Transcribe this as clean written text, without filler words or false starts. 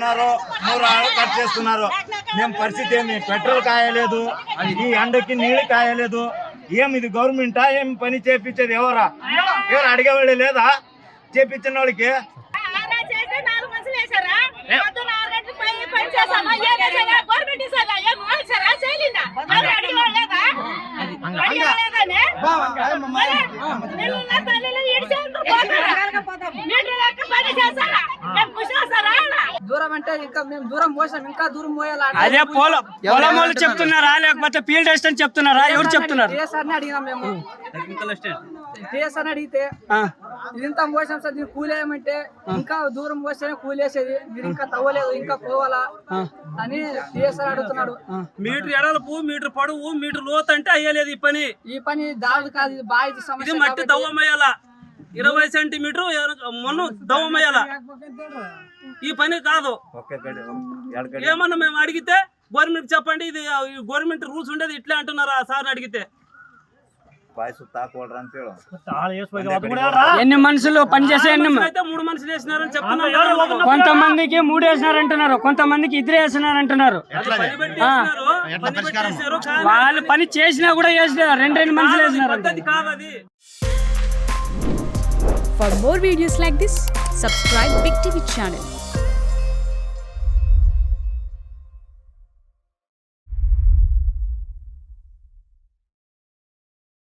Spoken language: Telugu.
చేస్తున్నారు, 3 ఆళ్ళు కట్ చేస్తున్నారు. మేము పరిస్థితి ఏమి, పెట్రోల్ కాయలేదు, ఈ ఎండకి నీళ్లు కాయలేదు. ఏమి ఇది గవర్నమెంటా? ఏం పని చేపించేది ఎవరు అడిగేవాళ్ళు లేదా? చేపించిన వాళ్ళకి దూరం అంటే ఇంకా మేము దూరం పోసాం, ఇంకా దూరం పోయాలి. అదే పొలం వాళ్ళు చెప్తున్నారా లేకపోతే ఫీల్డ్ అసిస్టెంట్ చెప్తున్నారా? ఎవరు చెప్తున్నారు? టీఎస్ఆర్ని అడిగినాం మేము. టీఎస్ఆర్ని అడిగితే ఇంత పోసాం సార్, దీన్ని కూలేయమంటే ఇంకా దూరం పోస్తేనే కూలేసేది, మీరు ఇంకా తవ్వలేదు, ఇంకా పోవాలా అని టీఎస్ఆర్ అడుగుతున్నాడు. మీటర్ ఎడలపు, మీటర్ పొడవు, మీటర్ లోతు అంటే అయ్యలేదు ఈ పని దాడు కాదు, ఇది బాగా సమస్య. మట్టి దవ్వమయ్యాల 20 సెంటీమీటర్ మొన్న దవ్వమయ్యాల. ఈ పని కాదు. ఏమన్నా మేము అడిగితే గవర్నమెంట్ చెప్పండి, ఇది గవర్నమెంట్ రూల్స్ ఉండేది ఇట్లా అంటున్నారా సార్ అడిగితే? ఎన్ని మనుషులు పనిచేసే అయితే 3 మనుషులు వేసినారని చెప్తున్నారు. కొంతమందికి 3 వేసినారంటున్నారు, కొంతమందికి 2 వేసినారంటున్నారు. వాళ్ళు పని చేసినా కూడా వేసినారు, 2 మనుషులు వేసినారు. కాదు అది. For more videos like this, subscribe Big TV channel.